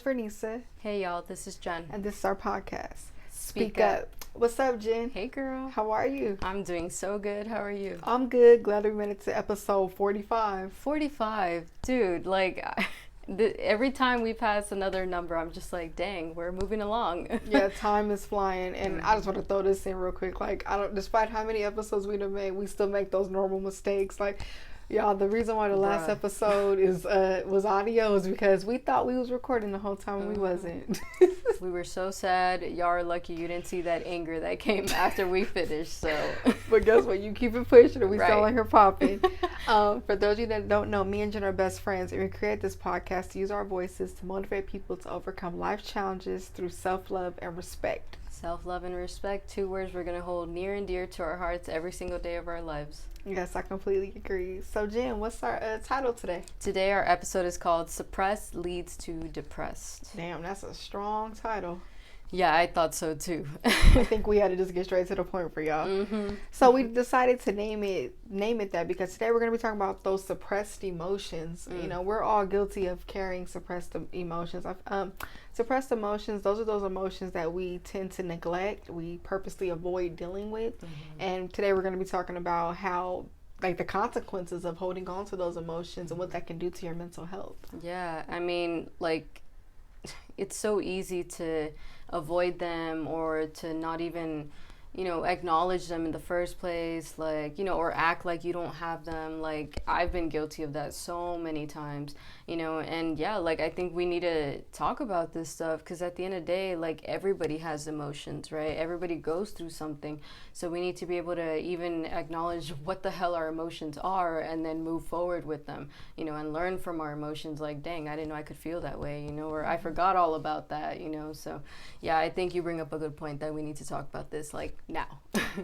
Vernisa. Hey y'all, this is Jen. And this is our podcast. Speak Up. What's up, Jen? Hey girl. How are you? I'm doing so good. How are you? I'm good. Glad we made it to episode 45. 45. Dude, every time we pass another number, I'm just like, dang, we're moving along. Yeah, time is flying. And I just want to throw this in real quick. Despite how many episodes we've made, we still make those normal mistakes. Y'all, the reason why the last episode was audio is because we thought we was recording the whole time and we wasn't. We were so sad. Y'all are lucky you didn't see that anger that came after we finished. So, but guess what? You keep it pushing and we right. still like her popping. For those of you that don't know, me and Jen are best friends, and we create this podcast to use our voices to motivate people to overcome life challenges through self-love and respect. Self-love and respect, 2 words we're going to hold near and dear to our hearts every single day of our lives. Yes, I completely agree. So, Jen, what's our title today? Today, our episode is called Suppressed Leads to Depressed. Damn, that's a strong title. Yeah, I thought so too. I think we had to just get straight to the point for y'all. Mm-hmm. So we decided to name it that because today we're going to be talking about those suppressed emotions. You know, we're all guilty of carrying suppressed emotions. Suppressed emotions, those are those emotions that we tend to neglect, we purposely avoid dealing with. Mm-hmm. And today we're going to be talking about how the consequences of holding on to those emotions and what that can do to your mental health. Yeah, I mean, it's so easy to avoid them or to not even, acknowledge them in the first place, or act like you don't have them. I've been guilty of that so many times, and yeah, I think we need to talk about this stuff because at the end of the day, everybody has emotions, right? Everybody goes through something. So we need to be able to even acknowledge what the hell our emotions are and then move forward with them, and learn from our emotions. Dang, I didn't know I could feel that way, or I forgot all about that, So yeah, I think you bring up a good point that we need to talk about this now.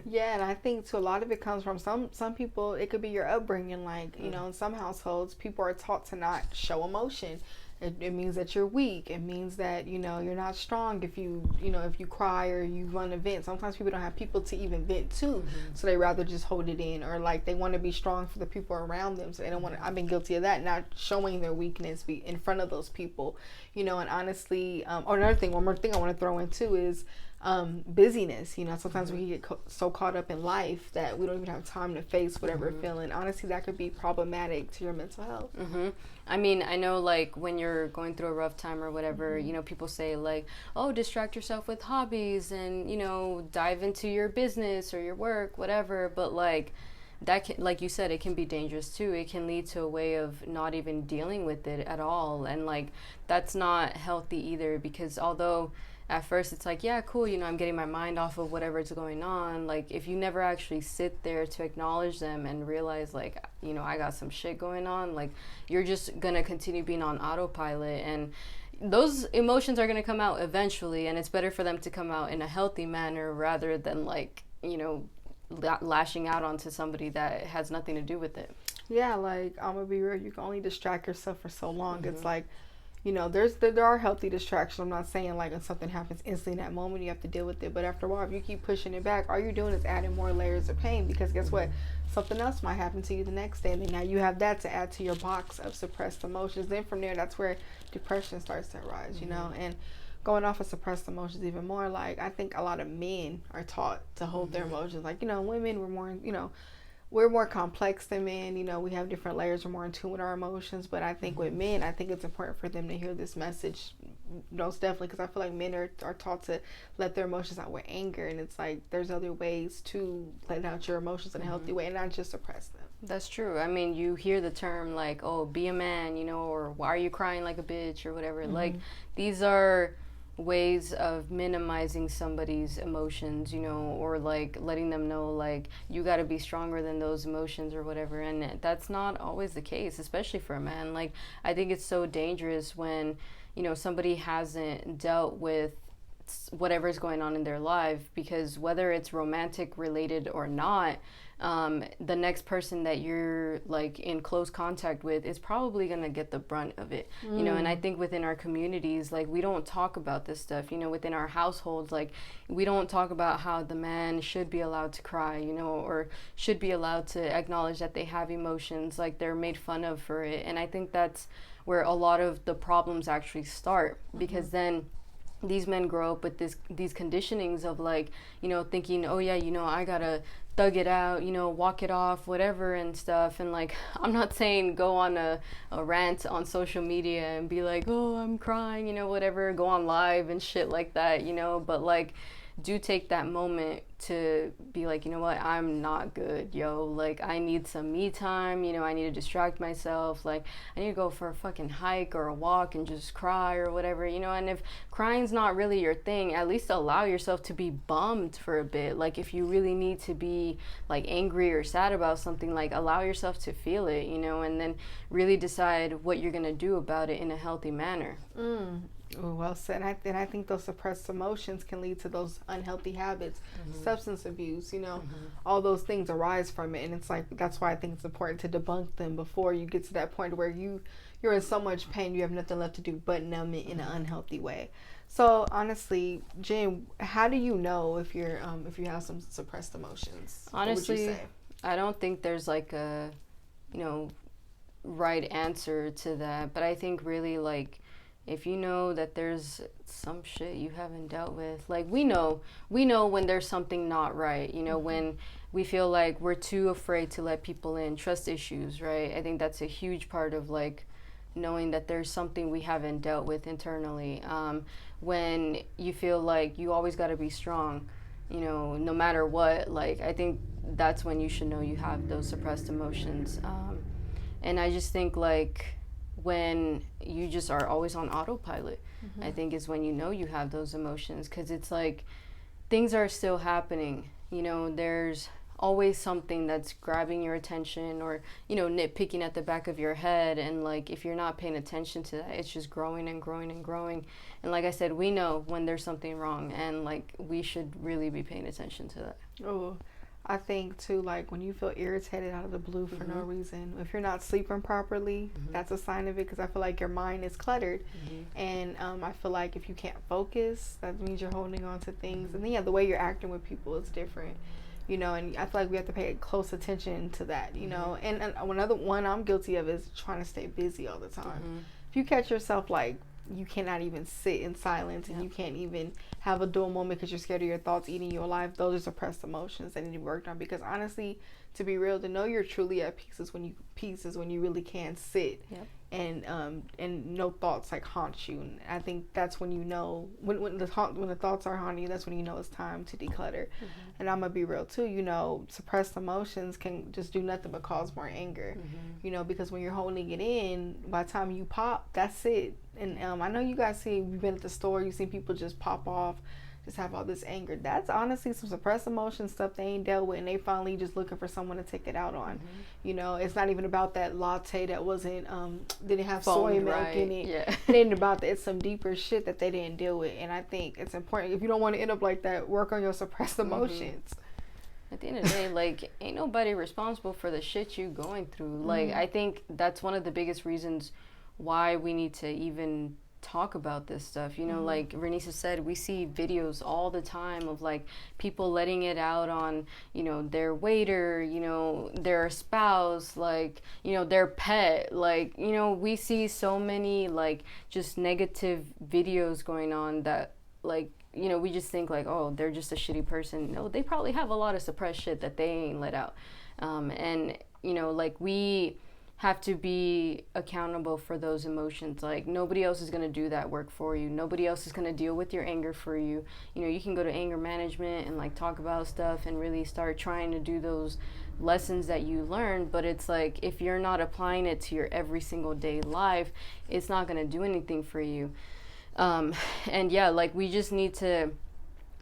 Yeah, and I think too, a lot of it comes from some people. It could be your upbringing. In some households, people are taught to not show emotion. It means that you're weak. It means that, you're not strong if you cry or you run a vent. Sometimes people don't have people to even vent to. Mm-hmm. So they rather just hold it in, or they want to be strong for the people around them. So they don't want to, I've been guilty of that, not showing their weakness in front of those people, and honestly, one more thing I want to throw in too is busyness. Sometimes we get so caught up in life that we don't even have time to face whatever we're feeling. Honestly, that could be problematic to your mental health. Mm-hmm. I mean, I know when you're going through a rough time or whatever, people say oh, distract yourself with hobbies and, dive into your business or your work, whatever. But that can, like you said, it can be dangerous too. It can lead to a way of not even dealing with it at all. And that's not healthy either, because although at first it's yeah, cool, I'm getting my mind off of whatever's going on. If you never actually sit there to acknowledge them and realize I got some shit going on, you're just gonna continue being on autopilot, and those emotions are gonna come out eventually, and it's better for them to come out in a healthy manner rather than lashing out onto somebody that has nothing to do with it. Yeah, I'm gonna be real, you can only distract yourself for so long. Mm-hmm. It's there are healthy distractions. I'm not saying if something happens instantly in that moment you have to deal with it, but after a while, if you keep pushing it back, all you're doing is adding more layers of pain, because guess what? Something else might happen to you the next day, and then now you have that to add to your box of suppressed emotions. Then from there, that's where depression starts to arise, and going off of suppressed emotions even more, I think a lot of men are taught to hold their emotions. Women, we're more complex than men. We have different layers. We're more in tune with our emotions. But I think with men, I think it's important for them to hear this message. Most definitely, because I feel like men are taught to let their emotions out with anger. And it's there's other ways to let out your emotions in a healthy way and not just suppress them. That's true. I mean, you hear the term oh, be a man, or why are you crying like a bitch or whatever. Mm-hmm. These are ways of minimizing somebody's emotions, or letting them know you got to be stronger than those emotions or whatever. And that's not always the case, especially for a man. I think it's so dangerous when somebody hasn't dealt with whatever's going on in their life, because whether it's romantic related or not, the next person that you're like in close contact with is probably going to get the brunt of it, you know. And I think within our communities, like, we don't talk about this stuff, you know. Within our households, like, we don't talk about how the man should be allowed to cry, you know, or should be allowed to acknowledge that they have emotions. Like, they're made fun of for it. And I think that's where a lot of the problems actually start, because then these men grow up with these conditionings of, like, you know, thinking, oh yeah, you know, I gotta thug it out, you know, walk it off, whatever and stuff. And like, I'm not saying go on a rant on social media and be like, oh, I'm crying, you know, whatever, go on live and shit like that, you know. But like, do take that moment to be like, you know what, I'm not good, yo. Like, I need some me time, you know. I need to distract myself. Like, I need to go for a fucking hike or a walk and just cry or whatever, you know. And if crying's not really your thing, at least allow yourself to be bummed for a bit. Like, if you really need to be like angry or sad about something, like, allow yourself to feel it, you know, and then really decide what you're gonna do about it in a healthy manner. Oh, well said. And I think those suppressed emotions can lead to those unhealthy habits, substance abuse, you know, all those things arise from it. And it's like, that's why I think it's important to debunk them before you get to that point where you're in so much pain, you have nothing left to do but numb it in an unhealthy way. So honestly, Jen, how do you know if you have some suppressed emotions? Honestly, what would you say? I don't think there's like a, you know, right answer to that. But I think really, like, if you know that there's some shit you haven't dealt with, like, we know when there's something not right, you know, when we feel like we're too afraid to let people in, trust issues, right? I think that's a huge part of, like, knowing that there's something we haven't dealt with internally. When you feel like you always got to be strong, you know, no matter what, like, I think that's when you should know you have those suppressed emotions. And I just think, like, when you just are always on autopilot, I think is when you know you have those emotions, because it's like things are still happening, you know. There's always something that's grabbing your attention, or, you know, nitpicking at the back of your head, and like, if you're not paying attention to that, it's just growing and growing and growing. And like I said, we know when there's something wrong, and like, we should really be paying attention to that. Oh, I think too, like, when you feel irritated out of the blue for no reason, if you're not sleeping properly, that's a sign of it, because I feel like your mind is cluttered. And I feel like if you can't focus, that means you're holding on to things. And then, yeah, the way you're acting with people is different, you know. And I feel like we have to pay close attention to that, you know. And another one I'm guilty of is trying to stay busy all the time. If you catch yourself, like, you cannot even sit in silence, and you can't even have a dual moment because you're scared of your thoughts eating your life, those are suppressed emotions that need to be worked on. Because honestly, to be real, to know you're truly at peace is when you really can sit and no thoughts like haunt you. And I think that's when you know, when the thoughts are haunting you, that's when you know it's time to declutter. And I'm gonna be real too, you know, suppressed emotions can just do nothing but cause more anger, you know, because when you're holding it in, by the time you pop, that's it. And I know you guys you've been at the store, you've seen people just pop off, just have all this anger. That's honestly some suppressed emotion stuff they ain't dealt with, and they finally just looking for someone to take it out on. You know, it's not even about that latte that wasn't didn't have soy milk in it. It ain't about that. It's some deeper shit that they didn't deal with. And I think it's important, if you don't want to end up like that, work on your suppressed emotions. At the end of the day, like, ain't nobody responsible for the shit you going through. Like, I think that's one of the biggest reasons why we need to even talk about this stuff, you know. Like Renisa said, we see videos all the time of like people letting it out on, you know, their waiter, you know, their spouse, like, you know, their pet. Like, you know, we see so many like just negative videos going on that, like, you know, we just think like, oh, they're just a shitty person. No, they probably have a lot of suppressed shit that they ain't let out. And, you know, like, we have to be accountable for those emotions. Like, nobody else is going to do that work for you. Nobody else is going to deal with your anger for you. You know, you can go to anger management and like talk about stuff and really start trying to do those lessons that you learned, but it's like, if you're not applying it to your every single day life, it's not going to do anything for you. And yeah, like, we just need to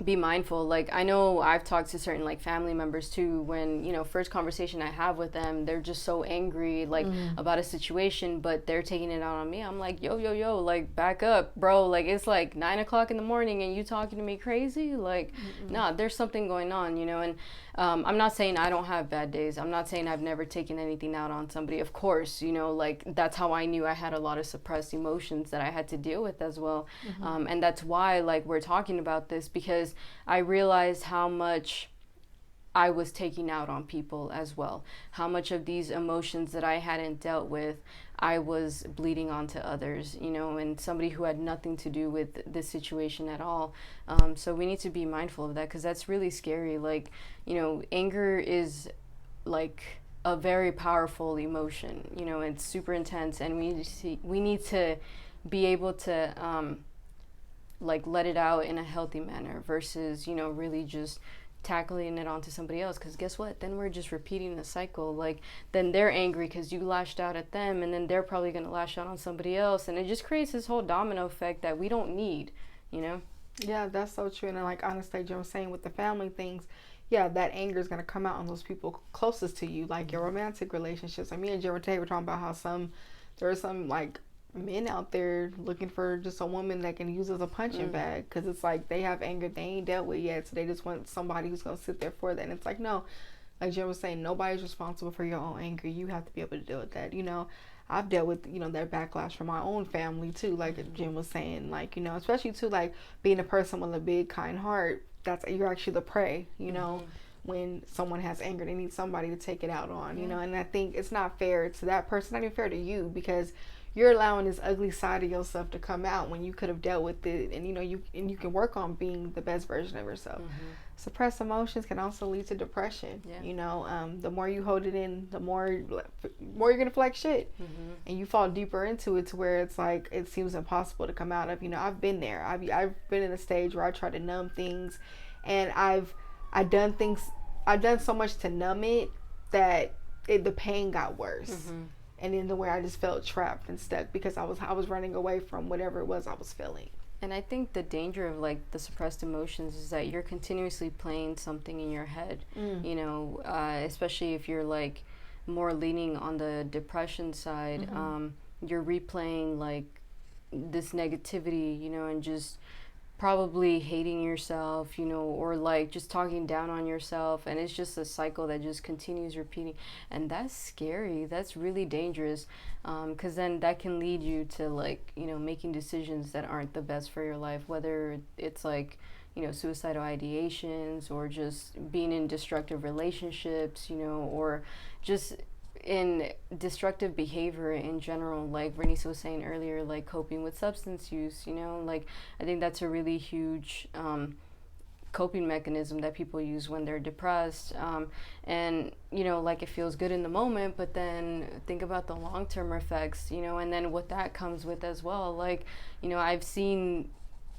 be mindful. Like, I know I've talked to certain like family members too, when, first conversation I have with them, they're just so angry like about a situation, but they're taking it out on me. I'm like, yo, like, back up, bro. Like, it's like 9 o'clock in the morning and you talking to me crazy. Like, nah, there's something going on, and I'm not saying I don't have bad days. I'm not saying I've never taken anything out on somebody. Of course, like, that's how I knew I had a lot of suppressed emotions that I had to deal with as well. And that's why, like, we're talking about this, because I realized how much I was taking out on people as well. How much of these emotions that I hadn't dealt with, I was bleeding onto others, and somebody who had nothing to do with this situation at all. So we need to be mindful of that, because that's really scary. Like, anger is like a very powerful emotion. It's super intense, and we need to be able to like let it out in a healthy manner versus really just tackling it onto somebody else, because guess what, then we're just repeating the cycle. Like, then they're angry because you lashed out at them, and then they're probably going to lash out on somebody else, and it just creates this whole domino effect that we don't need. Yeah, that's so true. And like, honestly, Jim was saying with the family things, yeah, that anger is going to come out on those people closest to you, like your romantic relationships. Like, me and Jim were talking about how there are some like men out there looking for just a woman that can use as a punching bag, because it's like they have anger they ain't dealt with yet, so they just want somebody who's going to sit there for that. And it's like, no, like Jim was saying, nobody's responsible for your own anger. You have to be able to deal with that. I've dealt with that backlash from my own family too, like Jim was saying, like, especially too, like, being a person with a big kind heart, that's, you're actually the prey. When someone has anger, they need somebody to take it out on. And I think it's not fair to that person, not even fair to you, because you're allowing this ugly side of yourself to come out when you could have dealt with it, and you can work on being the best version of yourself. Suppressed emotions can also lead to depression. The more you hold it in, the more you're gonna feel like shit, and you fall deeper into it to where it's like it seems impossible to come out of. I've been there. I've been in a stage where I try to numb things, and I've done so much to numb it that the pain got worse. And in the way I just felt trapped and stuck because I was running away from whatever it was I was feeling. And I think the danger of like the suppressed emotions is that you're continuously playing something in your head, especially if you're like more leaning on the depression side. You're replaying like this negativity, and just probably hating yourself, or like just talking down on yourself, and it's just a cycle that just continues repeating, and that's scary. That's really dangerous, because then that can lead you to like making decisions that aren't the best for your life, whether it's like suicidal ideations, or just being in destructive relationships, or just in destructive behavior in general, like Bernice was saying earlier, like coping with substance use. Like, I think that's a really huge coping mechanism that people use when they're depressed, and like, it feels good in the moment, but then think about the long-term effects, and then what that comes with as well. Like, I've seen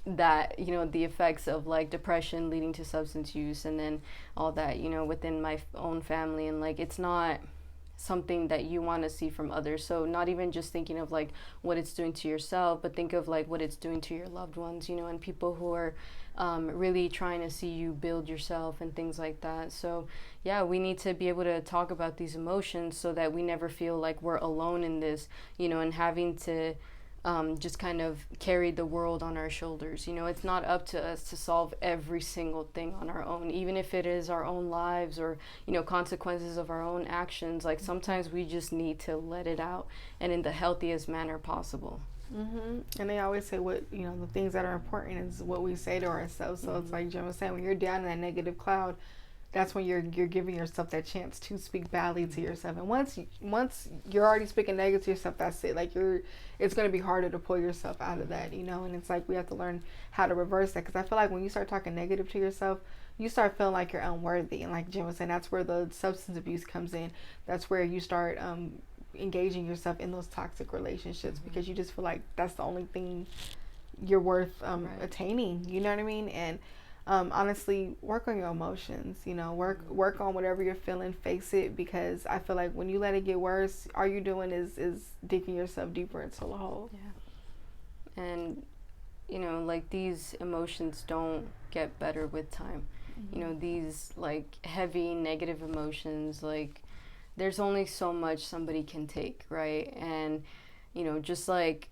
that the effects of like depression leading to substance use, and then all that within my own family, and like, it's not something that you want to see from others. So not even just thinking of like what it's doing to yourself, but think of like what it's doing to your loved ones, and people who are really trying to see you build yourself and things like that. So yeah, we need to be able to talk about these emotions so that we never feel like we're alone in this, and having to just kind of carry the world on our shoulders. It's not up to us to solve every single thing on our own, even if it is our own lives or, consequences of our own actions. Like, sometimes we just need to let it out, and in the healthiest manner possible. And they always say the things that are important is what we say to ourselves. So it's like Jim was saying, when you're down in that negative cloud, that's when you're giving yourself that chance to speak badly to yourself. And once you're already speaking negative to yourself, that's it. Like, it's going to be harder to pull yourself out of that, and it's like we have to learn how to reverse that, because I feel like when you start talking negative to yourself, you start feeling like you're unworthy. And like Jim was saying, that's where the substance abuse comes in. That's where you start engaging yourself in those toxic relationships, because you just feel like that's the only thing you're worth attaining. You know what I mean? And honestly, work on your emotions. Work on whatever you're feeling. Face it, because I feel like when you let it get worse, all you're doing is digging yourself deeper into the hole. Yeah. And like, these emotions don't get better with time. You know, these like heavy negative emotions, like there's only so much somebody can take, right? And you know, just like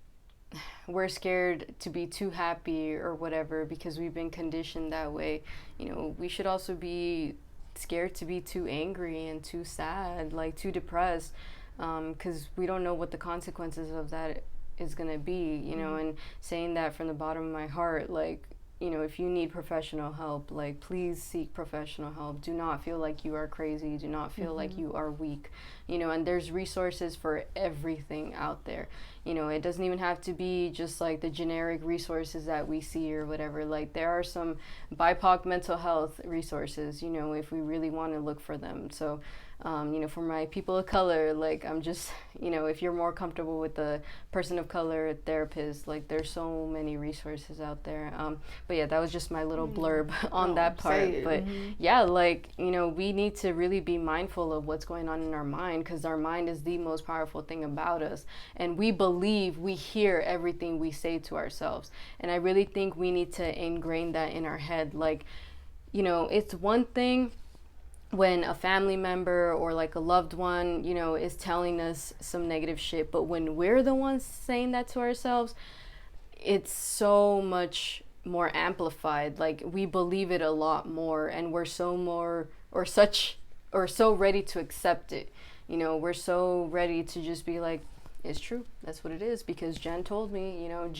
we're scared to be too happy or whatever because we've been conditioned that way, you know, we should also be scared to be too angry and too sad, like too depressed, because we don't know what the consequences of that is going to be, you know. And saying that from the bottom of my heart, like, you know, if you need professional help, like, please seek professional help. Do not feel like you are crazy. Do not feel like you are weak, you know. And there's resources for everything out there. You know, it doesn't even have to be just like the generic resources that we see or whatever. Like, there are some BIPOC mental health resources, you know, if we really want to look for them. So, you know, for my people of color, like, I'm just, you know, if you're more comfortable with the person of color therapist, like, there's so many resources out there. But yeah, that was just my little blurb on that part. But yeah, like, you know, we need to really be mindful of what's going on in our mind, because our mind is the most powerful thing about us. And we believe we hear everything we say to ourselves. And I really think we need to ingrain that in our head. Like, you know, it's one thing when a family member or like a loved one, you know, is telling us some negative shit, but when we're the ones saying that to ourselves, it's so much more amplified. Like, we believe it a lot more, and we're so more so ready to accept it. You know, we're so ready to just be like, it's true, that's what it is, because Jen told me, you know,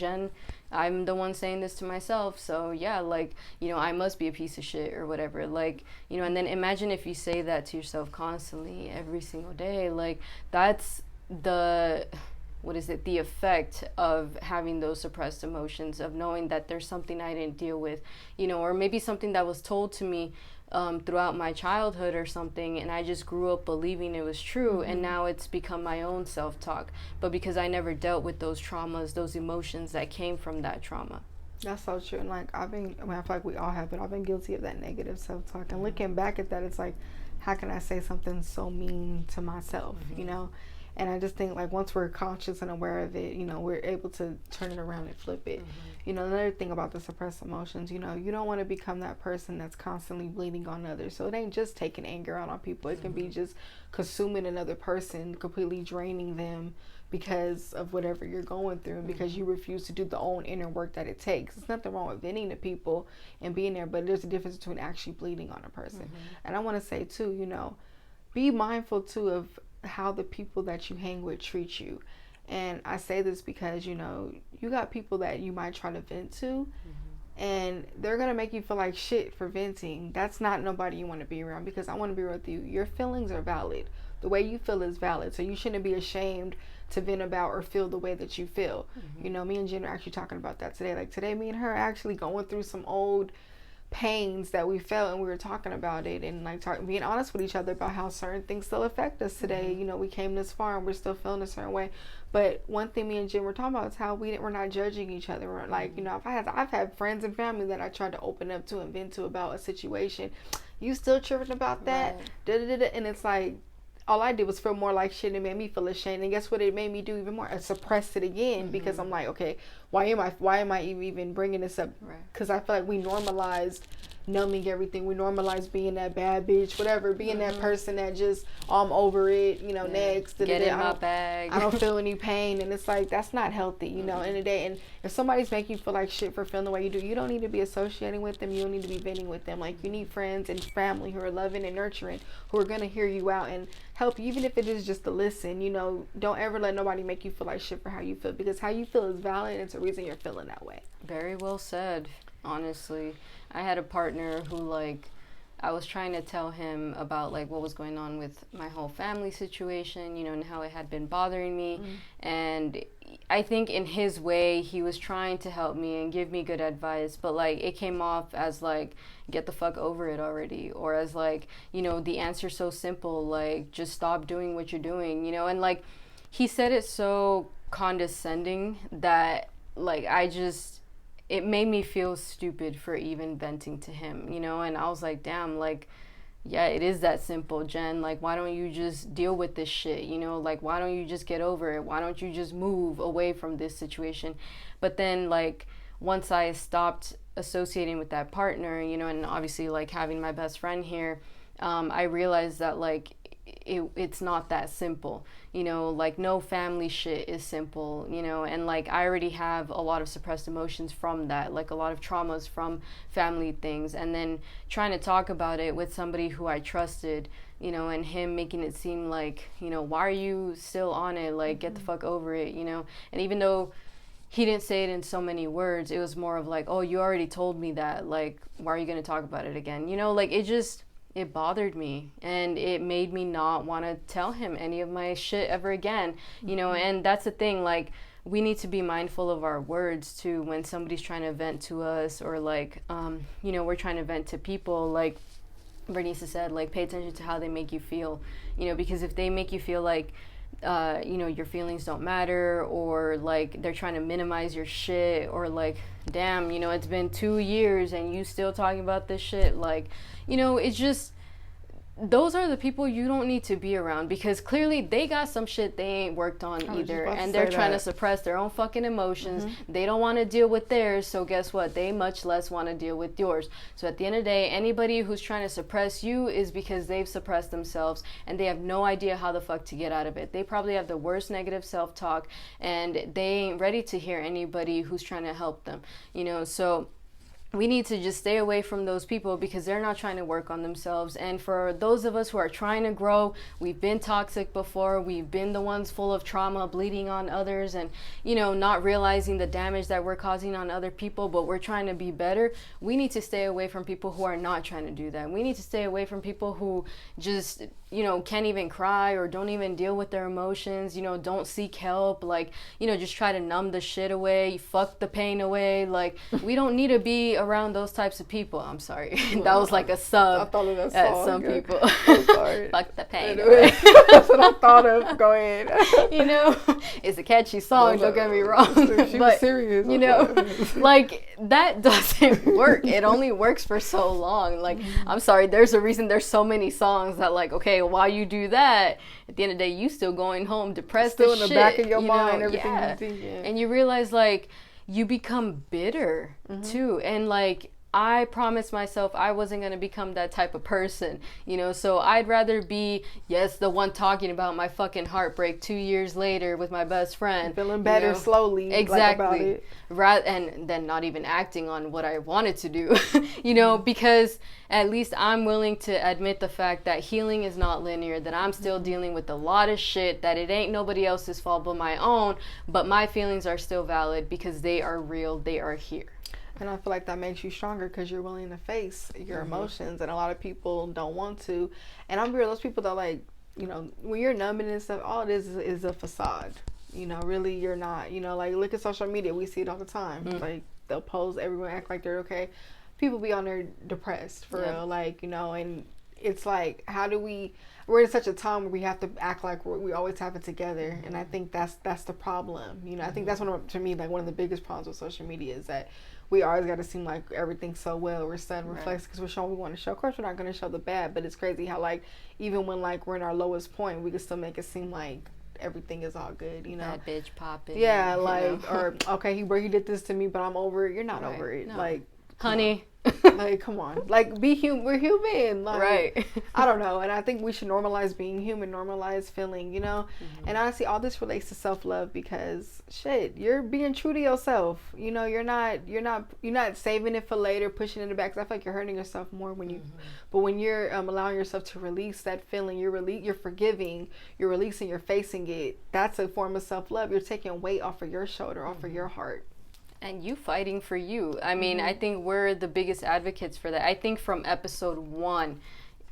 I'm the one saying this to myself, so yeah, like, you know, I must be a piece of shit or whatever. Like, you know, and then imagine if you say that to yourself constantly every single day. Like, that's the effect of having those suppressed emotions, of knowing that there's something I didn't deal with, you know, or maybe something that was told to me throughout my childhood or something, and I just grew up believing it was true, and now it's become my own self-talk, but because I never dealt with those traumas, those emotions that came from that trauma. That's so true. And like, I feel like we all have, but I've been guilty of that negative self-talk, and looking back at that, it's like, how can I say something so mean to myself, you know? And I just think, like, once we're conscious and aware of it, you know, we're able to turn it around and flip it. You know, another thing about the suppressed emotions, you know, you don't want to become that person that's constantly bleeding on others. So it ain't just taking anger out on people. It can be just consuming another person, completely draining them because of whatever you're going through, and because you refuse to do the own inner work that it takes. There's nothing wrong with venting to people and being there, but there's a difference between actually bleeding on a person. And I want to say, too, you know, be mindful, too, of how the people that you hang with treat you. And I say this because, you know, you got people that you might try to vent to, and they're going to make you feel like shit for venting. That's not nobody you want to be around, because I want to be real with you. Your feelings are valid. The way you feel is valid. So you shouldn't be ashamed to vent about or feel the way that you feel. You know, me and Jen are actually talking about that today. Like, today, me and her are actually going through some old pains that we felt, and we were talking about it, and like being honest with each other about how certain things still affect us today. You know, we came this far and we're still feeling a certain way, but one thing me and Jim were talking about is how we're not judging each other. We're like, you know, I've had friends and family that I tried to open up to and vent to about a situation. You still tripping about that? Right. And it's like, all I did was feel more like shit, and it made me feel ashamed. And guess what it made me do even more? I suppressed it again, because I'm like, okay, why am I even bringing this up? Because I feel like we normalized numbing everything. We normalized being that bad bitch, whatever, being that person that just, I'm over it, you know, next. Get in my bag. I don't feel any pain. And it's like, that's not healthy, you know, in the day. And if somebody's making you feel like shit for feeling the way you do, you don't need to be associating with them. You don't need to be venting with them. Like, you need friends and family who are loving and nurturing, who are going to hear you out and help you, even if it is just to listen. You know, don't ever let nobody make you feel like shit for how you feel, because how you feel is valid, and it's a reason you're feeling that way. Very well said. Honestly, I had a partner who, like, I was trying to tell him about, like, what was going on with my whole family situation, you know, and how it had been bothering me. And I think in his way, he was trying to help me and give me good advice, but, like, it came off as, like, get the fuck over it already, or as, like, you know, the answer's so simple, like, just stop doing what you're doing, you know. And, like, he said it so condescending that, like, it made me feel stupid for even venting to him, you know. And I was like, damn, like, yeah, it is that simple, Jen. Like, why don't you just deal with this shit, you know? Like, why don't you just get over it? Why don't you just move away from this situation? But then, like, once I stopped associating with that partner, you know, and obviously like having my best friend here, I realized that like it's not that simple, you know, like no family shit is simple, you know, and like I already have a lot of suppressed emotions from that, like a lot of traumas from family things, and then trying to talk about it with somebody who I trusted, you know, and him making it seem like, you know, why are you still on it, like get the fuck over it, you know. And even though he didn't say it in so many words, it was more of like, oh, you already told me that, like why are you going to talk about it again, you know. Like it bothered me, and it made me not want to tell him any of my shit ever again, you know. And that's the thing, like we need to be mindful of our words too when somebody's trying to vent to us, or like you know, we're trying to vent to people. Like Bernice said, like pay attention to how they make you feel, you know, because if they make you feel like you know, your feelings don't matter, or like they're trying to minimize your shit, or like, damn, you know, it's been 2 years and you still talking about this shit, like, you know, it's just, those are the people you don't need to be around, because clearly they got some shit they ain't worked on either, and they're trying to suppress their own fucking emotions. They don't want to deal with theirs, so guess what, they much less want to deal with yours. So at the end of the day, anybody who's trying to suppress you is because they've suppressed themselves and they have no idea how the fuck to get out of it. They probably have the worst negative self-talk, and they ain't ready to hear anybody who's trying to help them, you know. So we need to just stay away from those people, because they're not trying to work on themselves. And for those of us who are trying to grow, we've been toxic before, we've been the ones full of trauma, bleeding on others, and, you know, not realizing the damage that we're causing on other people, but we're trying to be better. We need to stay away from people who are not trying to do that. We need to stay away from people who just, you know, can't even cry or don't even deal with their emotions, you know, don't seek help, like, you know, just try to numb the shit away, fuck the pain away. Like, we don't need to be around those types of people. I'm sorry. That was like a sub at some people. I'm sorry. Fuck the pain away. That's what I thought of. Go ahead. You know, it's a catchy song, don't get me wrong. But serious. You know, like, that doesn't work. It only works for so long. Like, I'm sorry, there's a reason there's so many songs that, like, okay, while you do that, at the end of the day, you still going home depressed, still in the back of your mind, everything you're thinking. And you realize, like, you become bitter too. And like, I promised myself I wasn't going to become that type of person, you know, so I'd rather be, yes, the one talking about my fucking heartbreak 2 years later with my best friend. Feeling better, you know, slowly. Exactly. Like, and then not even acting on what I wanted to do, you know, because at least I'm willing to admit the fact that healing is not linear, that I'm still dealing with a lot of shit, that it ain't nobody else's fault but my own, but my feelings are still valid because they are real, they are here. And I feel like that makes you stronger because you're willing to face your emotions, and a lot of people don't want to. And I'm real, those people that, like, you know, when you're numbing and stuff, all it is a facade. You know, really, you're not. You know, like, look at social media, we see it all the time. Like, they'll post, everyone act like they're okay. People be on there depressed, for real. Like, you know, and it's like, how do we're in such a time where we have to act like we always have it together. And I think that's the problem. You know, I think that's to me, like, one of the biggest problems with social media is that we always got to seem like everything's so well, we're set and reflects because we're showing what we want to show. Of course, we're not going to show the bad, but it's crazy how, like, even when, like, we're in our lowest point, we can still make it seem like everything is all good, you know. That bitch popping. Yeah, like, or, okay, he did this to me, but I'm over it. You're not over it. No. Like, honey. Like, come on. Like, be human. We're human. Like, right. I don't know. And I think we should normalize being human, normalize feeling, you know. And honestly, all this relates to self-love because, shit, you're being true to yourself. You know, you're not saving it for later, pushing it in the back. 'Cause I feel like you're hurting yourself more when you, but when you're allowing yourself to release that feeling, you're forgiving, you're releasing, you're facing it. That's a form of self-love. You're taking weight off of your shoulder, off of your heart. And you fighting for you. I mean, I think we're the biggest advocates for that. I think from episode 1,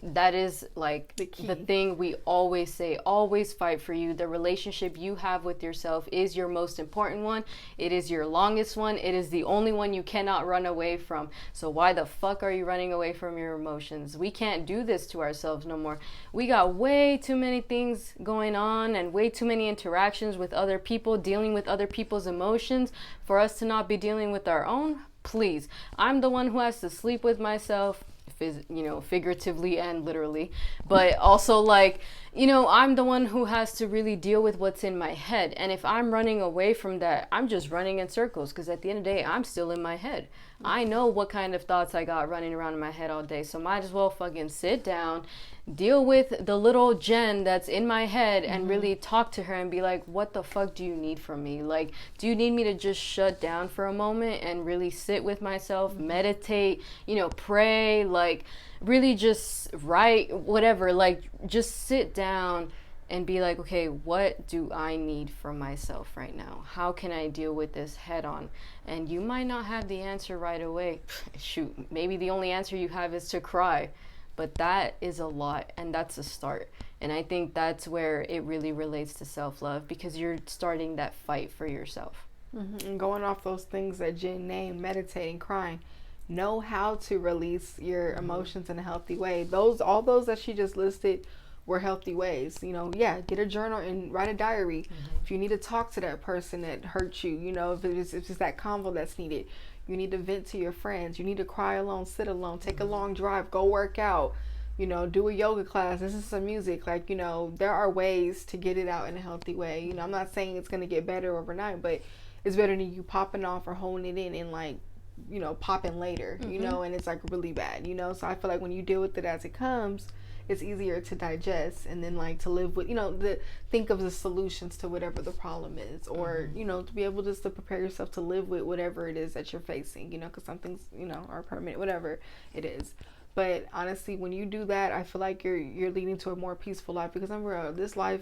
that is like the thing we always say, always fight for you. The relationship you have with yourself is your most important one. It is your longest one. It is the only one you cannot run away from. So why the fuck are you running away from your emotions? We can't do this to ourselves no more. We got way too many things going on and way too many interactions with other people, dealing with other people's emotions for us to not be dealing with our own. Please, I'm the one who has to sleep with myself, you know, figuratively and literally, but also, like, you know, I'm the one who has to really deal with what's in my head. And if I'm running away from that, I'm just running in circles, because at the end of the day, I'm still in my head. I know what kind of thoughts I got running around in my head all day. So might as well fucking sit down, deal with the little Jen that's in my head, and really talk to her and be like, what the fuck do you need from me? Like, do you need me to just shut down for a moment and really sit with myself, meditate, you know, pray, like really just write, whatever, like just sit down and be like, okay, what do I need from myself right now? How can I deal with this head on? And you might not have the answer right away. Shoot, maybe the only answer you have is to cry. But that is a lot, and that's a start. And I think that's where it really relates to self-love, because you're starting that fight for yourself. And going off those things that Jen named, meditating, crying, know how to release your emotions in a healthy way. All those that she just listed were healthy ways. You know, yeah, get a journal and write a diary. If you need to talk to that person that hurt you, you know, if it's that convo that's needed, you need to vent to your friends, you need to cry alone, sit alone, take a long drive, go work out, you know, do a yoga class, listen to some music. Like, you know, there are ways to get it out in a healthy way. You know, I'm not saying it's going to get better overnight, but it's better than you popping off or holding it in and like, you know, popping later, you know, and it's like really bad, you know. So I feel like when you deal with it as it comes, it's easier to digest, and then like to live with, you know, think of the solutions to whatever the problem is, or you know, to be able just to prepare yourself to live with whatever it is that you're facing, you know, because some things, you know, are permanent, whatever it is. But honestly, when you do that, I feel like you're leading to a more peaceful life, because remember, this life,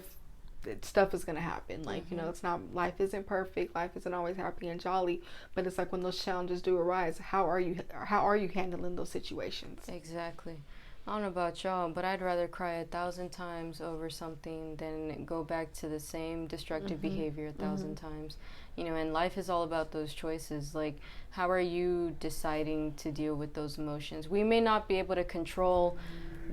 stuff is gonna happen. Like, you know, it's not, life isn't perfect, life isn't always happy and jolly, but it's like when those challenges do arise, how are you handling those situations? Exactly. I don't know about y'all, but I'd rather cry 1,000 times over something than go back to the same destructive behavior 1,000 times. You know, and life is all about those choices. Like, how are you deciding to deal with those emotions? We may not be able to control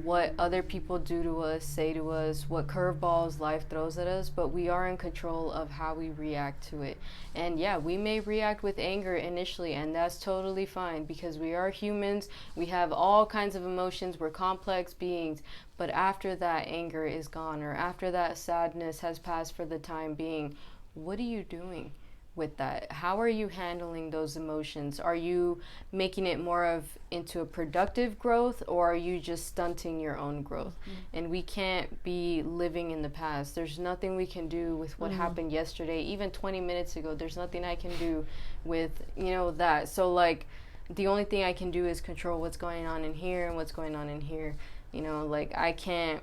what other people do to us, say to us, what curveballs life throws at us, but we are in control of how we react to it. And yeah, we may react with anger initially, and that's totally fine, because we are humans, we have all kinds of emotions, we're complex beings. But after that anger is gone, or after that sadness has passed for the time being, what are you doing with that? How are you handling those emotions? Are you making it more of into a productive growth, or are you just stunting your own growth? And we can't be living in the past. There's nothing we can do with what happened yesterday, even 20 minutes ago. There's nothing I can do with, you know, that. So like, the only thing I can do is control what's going on in here and what's going on in here. You know, like, I can't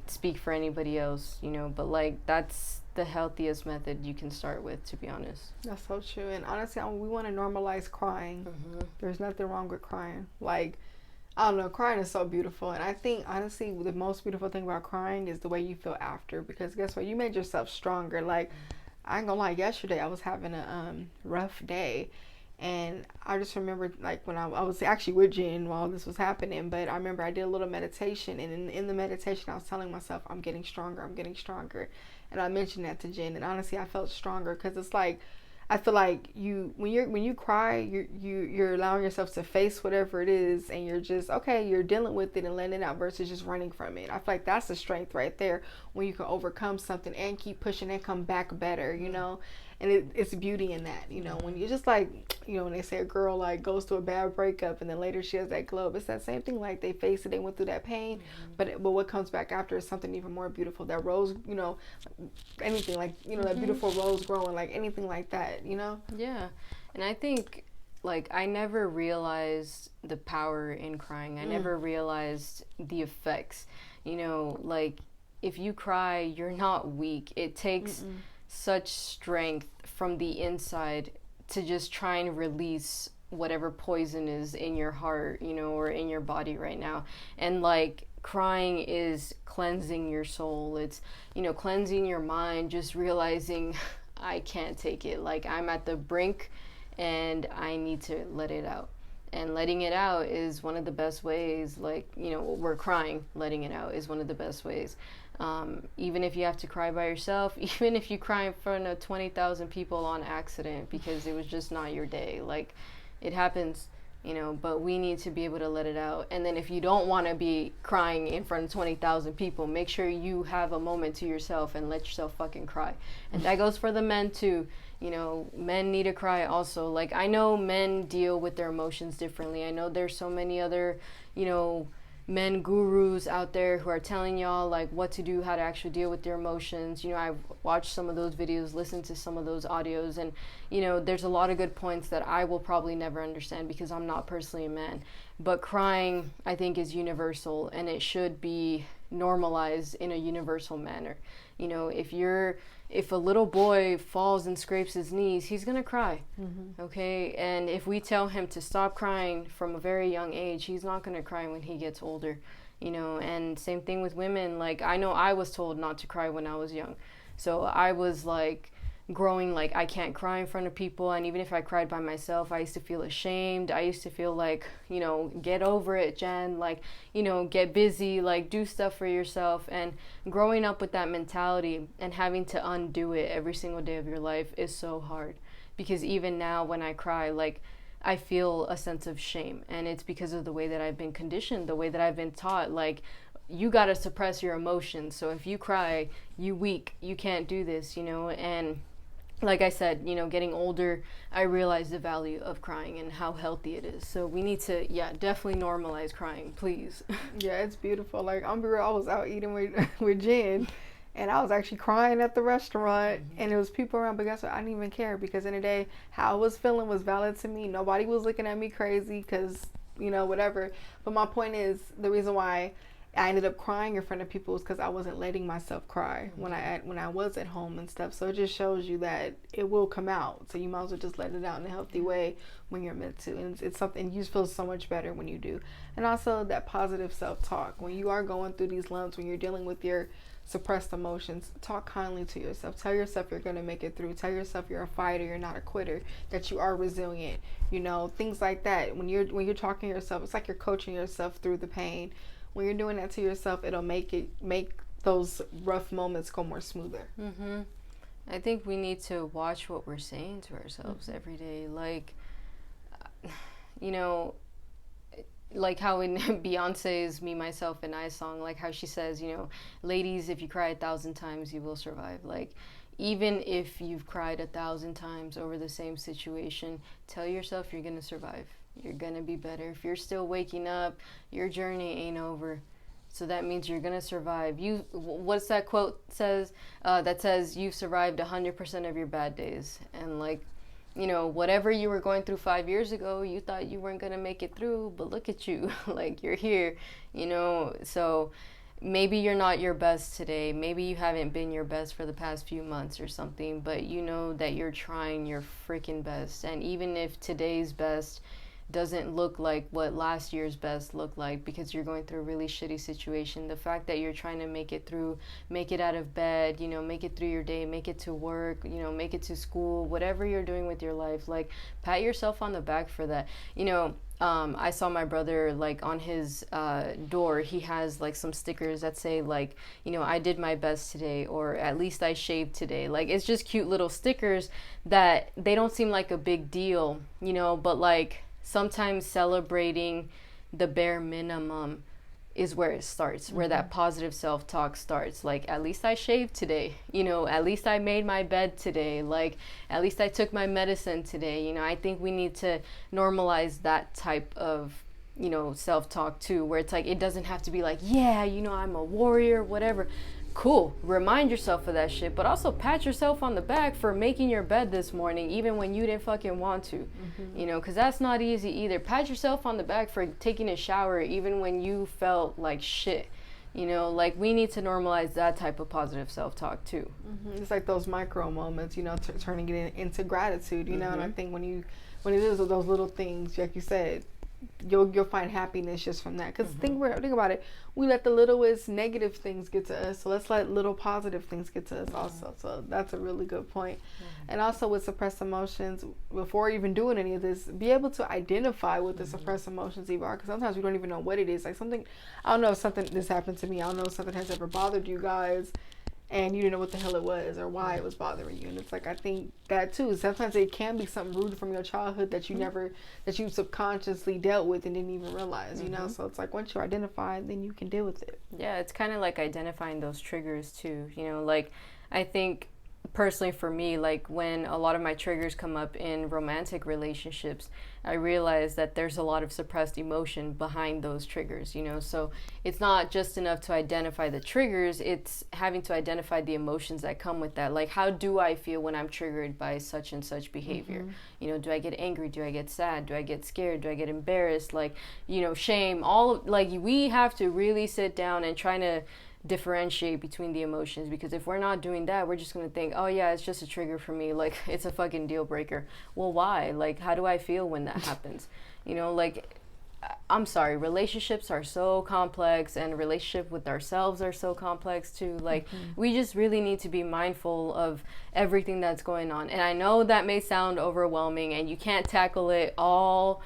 speak for anybody else, you know, but like, that's the healthiest method you can start with, to be honest. That's so true. And honestly, we want to normalize crying. There's nothing wrong with crying. Like, I don't know, crying is so beautiful. And I think, honestly, the most beautiful thing about crying is the way you feel after, because guess what, you made yourself stronger. Like, I ain't gonna lie, yesterday I was having a rough day, and I just remember, like, when I was actually with Jen while this was happening, but I remember I did a little meditation, and in the meditation I was telling myself, I'm getting stronger, I'm getting stronger. And I mentioned that to Jen, and honestly, I felt stronger, because it's like, I feel like when you cry, you're allowing yourself to face whatever it is, and you're just, okay, you're dealing with it and letting it out versus just running from it. I feel like that's the strength right there, when you can overcome something and keep pushing and come back better, you know. And it's beauty in that, you know, when you're just like, you know, when they say a girl like goes through a bad breakup and then later she has that glow, it's that same thing. Like, they face it, they went through that pain, but what comes back after is something even more beautiful. That rose, you know, anything like, you know, that beautiful rose growing, like anything like that, you know? Yeah. And I think, like, I never realized the power in crying. I never realized the effects, you know, like, if you cry, you're not weak. It takes such strength from the inside to just try and release whatever poison is in your heart, you know, or in your body right now. And like, crying is cleansing your soul. It's, you know, cleansing your mind, just realizing I can't take it. Like, I'm at the brink and I need to let it out. And letting it out is one of the best ways. Like, you know, we're crying, letting it out is one of the best ways. Even if you have to cry by yourself, even if you cry in front of 20,000 people on accident because it was just not your day, like, it happens. you know, but we need to be able to let it out. And then if you don't want to be crying in front of 20,000 people, make sure you have a moment to yourself and let yourself fucking cry. And that goes for the men too. You know, men need to cry also. Like, I know men deal with their emotions differently. I know there's so many other, you know, men gurus out there who are telling y'all like what to do, how to actually deal with your emotions. You know, I've watched some of those videos, listened to some of those audios, and you know, there's a lot of good points that I will probably never understand because I'm not personally a man. But crying, I think, is universal, and it should be normalized in a universal manner. You know, if a little boy falls and scrapes his knees, he's gonna cry. Okay, and if we tell him to stop crying from a very young age, he's not gonna cry when he gets older. You know, and same thing with women. Like, I know I was told not to cry when I was young, so I was like growing like I can't cry in front of people, and even if I cried by myself, I used to feel ashamed. I used to feel like, you know, get over it, Jen, like, you know, get busy, like do stuff for yourself. And growing up with that mentality and having to undo it every single day of your life is so hard, because even now when I cry, like, I feel a sense of shame, and it's because of the way that I've been conditioned, the way that I've been taught, like, you gotta suppress your emotions, so if you cry, you weak, you can't do this, you know. And like I said, you know, getting older, I realize the value of crying and how healthy it is. So we need to, definitely normalize crying, please. Yeah, it's beautiful. Like, I'm be real, I was out eating with Jen, and I was actually crying at the restaurant, and there was people around, but guess what? I didn't even care, because in the day, how I was feeling was valid to me. Nobody was looking at me crazy, because, you know, whatever. But my point is, the reason why I ended up crying in front of people was because I wasn't letting myself cry when I was at home and stuff. So it just shows you that it will come out. So you might as well just let it out in a healthy way when you're meant to. And it's something, you feel so much better when you do. And also that positive self-talk. When you are going through these lumps, when you're dealing with your suppressed emotions, talk kindly to yourself. Tell yourself you're going to make it through. Tell yourself you're a fighter, you're not a quitter, that you are resilient. You know, things like that. When you're talking to yourself, it's like you're coaching yourself through the pain. When you're doing that to yourself, it'll make those rough moments go more smoother. I think we need to watch what we're saying to ourselves every day. Like, you know, like how in Beyonce's Me, Myself, and I song, like how she says, you know, ladies, if you cry 1,000 times, you will survive. Like, even if you've cried 1,000 times over the same situation, tell yourself you're going to survive. You're going to be better. If you're still waking up, your journey ain't over. So that means you're going to survive. What's that quote says? That says you've survived 100% of your bad days. And like, you know, whatever you were going through 5 years ago, you thought you weren't going to make it through, but look at you. Like, you're here, you know. So maybe you're not your best today. Maybe you haven't been your best for the past few months or something, but you know that you're trying your freaking best. And even if today's best doesn't look like what last year's best looked like because you're going through a really shitty situation, the fact that you're trying to make it through, make it out of bed, you know, make it through your day, make it to work, you know, make it to school, whatever you're doing with your life, like, pat yourself on the back for that. You know, I saw my brother, like, on his door, he has like some stickers that say, like, you know, I did my best today, or at least I shaved today. Like, it's just cute little stickers that they don't seem like a big deal, you know, but like, sometimes celebrating the bare minimum is where it starts, where that positive self-talk starts. Like, at least I shaved today, you know, at least I made my bed today, like, at least I took my medicine today. You know, I think we need to normalize that type of, you know, self-talk too, where it's like, it doesn't have to be like, yeah, you know, I'm a warrior, whatever. Cool, remind yourself of that shit, but also pat yourself on the back for making your bed this morning, even when you didn't fucking want to, you know, because that's not easy either. Pat yourself on the back for taking a shower, even when you felt like shit, you know. Like, we need to normalize that type of positive self-talk too. It's like those micro moments, you know, turning it into gratitude, you know. And I think when it is those little things, like you said, you'll find happiness just from that. Because think about it, we let the littlest negative things get to us, so let's let little positive things get to us also. So that's a really good point. And also with suppressed emotions, before even doing any of this, be able to identify what the suppressed emotions even are, because sometimes we don't even know what it is. Like, something, I don't know if something, this happened to me, I don't know if something has ever bothered you guys, and you didn't know what the hell it was or why it was bothering you. And it's like, I think that too, sometimes it can be something rooted from your childhood that you never, that you subconsciously dealt with and didn't even realize, you know? So it's like, once you identify, then you can deal with it. Yeah, it's kind of like identifying those triggers too, you know, like I think personally for me, like when a lot of my triggers come up in romantic relationships, I realize that there's a lot of suppressed emotion behind those triggers, you know. So it's not just enough to identify the triggers, it's having to identify the emotions that come with that. Like, how do I feel when I'm triggered by such and such behavior? You know, do I get angry? Do I get sad? Do I get scared? Do I get embarrassed? Like, you know, shame, all, like, we have to really sit down and try to differentiate between the emotions, because if we're not doing that, we're just going to think, oh yeah, it's just a trigger for me, like it's a fucking deal breaker. Well, why? Like, how do I feel when that happens? You know, like, I'm sorry, relationships are so complex, and relationship with ourselves are so complex too. Like, we just really need to be mindful of everything that's going on. And I know that may sound overwhelming and you can't tackle it all,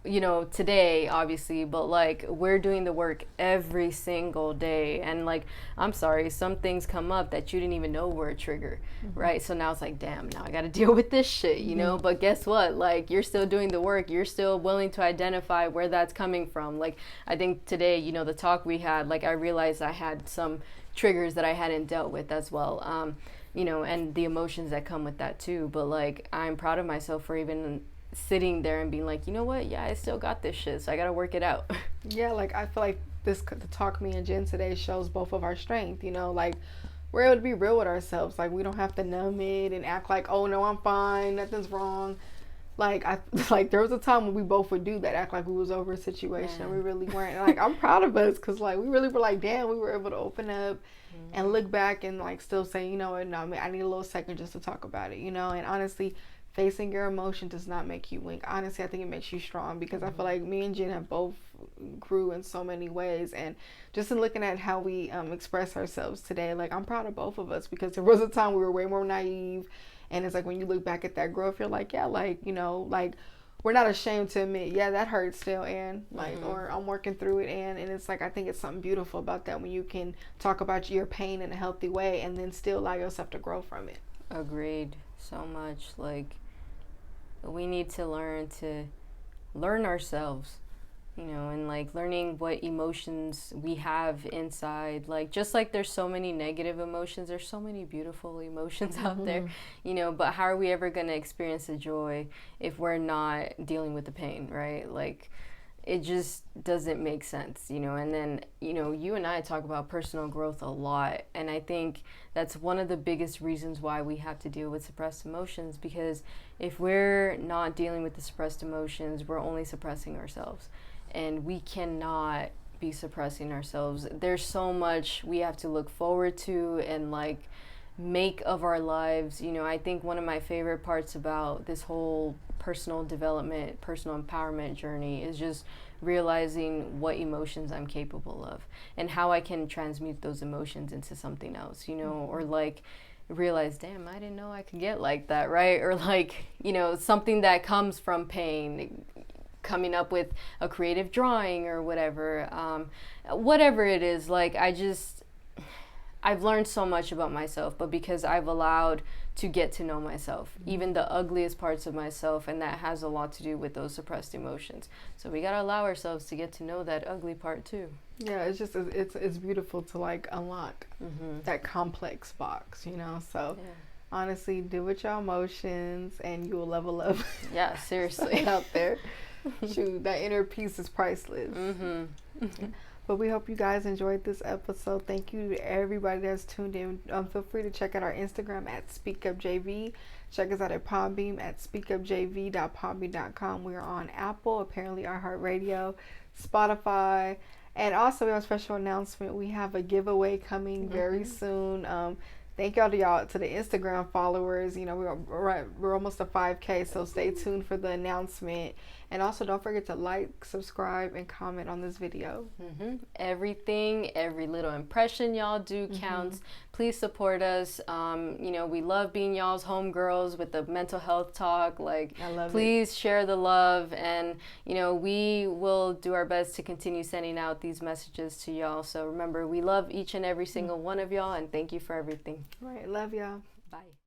you know, today, obviously, but like, we're doing the work every single day. And like, I'm sorry, some things come up that you didn't even know were a trigger, right? So now it's like, damn, now I got to deal with this shit, you know? But guess what? Like, you're still doing the work. You're still willing to identify where that's coming from. Like, I think today, you know, the talk we had, like, I realized I had some triggers that I hadn't dealt with as well, you know, and the emotions that come with that too. But like, I'm proud of myself for even sitting there and being like, you know what, yeah, I still got this shit, so I gotta work it out. Yeah, like, I feel like the talk me and Jen today shows both of our strength, you know, like, we're able to be real with ourselves. Like, we don't have to numb it and act like, oh no, I'm fine, nothing's wrong. Like, like, there was a time when we both would do that, act like we was over a situation. We really weren't. And like, I'm proud of us, because like, we really were like, damn, we were able to open up and look back and like still say, you know what, no, I need a little second just to talk about it, you know. And honestly, facing your emotion does not make you weak. Honestly, I think it makes you strong, because I feel like me and Jen have both grew in so many ways. And just in looking at how we express ourselves today, like, I'm proud of both of us, because there was a time we were way more naive. And it's like, when you look back at that growth, you're like, yeah, like, you know, like, we're not ashamed to admit, yeah, that hurts still, and like, or I'm working through it, and it's like, I think it's something beautiful about that, when you can talk about your pain in a healthy way and then still allow yourself to grow from it. Agreed. So much. Like, we need to learn ourselves, you know, and like learning what emotions we have inside. Like, just like there's so many negative emotions, there's so many beautiful emotions out there, you know, but how are we ever going to experience the joy if we're not dealing with the pain, right? Like, it just doesn't make sense, you know. And then, you know, you and I talk about personal growth a lot, and I think that's one of the biggest reasons why we have to deal with suppressed emotions, because if we're not dealing with the suppressed emotions, we're only suppressing ourselves, and we cannot be suppressing ourselves. There's so much we have to look forward to and like make of our lives. You know, I think one of my favorite parts about this whole personal development, personal empowerment journey is just realizing what emotions I'm capable of and how I can transmute those emotions into something else, you know, or like realize, damn, I didn't know I could get like that, right? Or like, you know, something that comes from pain, coming up with a creative drawing or whatever, whatever it is. Like, I've learned so much about myself, but because I've allowed to get to know myself, even the ugliest parts of myself, and that has a lot to do with those suppressed emotions. So we gotta allow ourselves to get to know that ugly part too. Yeah, it's just, it's beautiful to like unlock that complex box, you know. So honestly, deal with your emotions and you will level up. Yeah, seriously. Out there. Shoot, that inner peace is priceless. But we hope you guys enjoyed this episode. Thank you to everybody that's tuned in. Feel free to check out our Instagram at SpeakUpJV. Check us out at Podbeam at speakupjv.podbean.com. We are on Apple, apparently iHeartRadio, Spotify, and also we have a special announcement. We have a giveaway coming very soon. Thank y'all to the Instagram followers. You know, we're almost to 5K, so stay tuned for the announcement. And also, don't forget to like, subscribe, and comment on this video. Everything, every little impression y'all do counts. please support us. We love being y'all's homegirls with the mental health talk. Like, please share the love, and we will do our best to continue sending out these messages to y'all. So remember, we love each and every single one of y'all, and thank you for everything. Right, love y'all. Bye.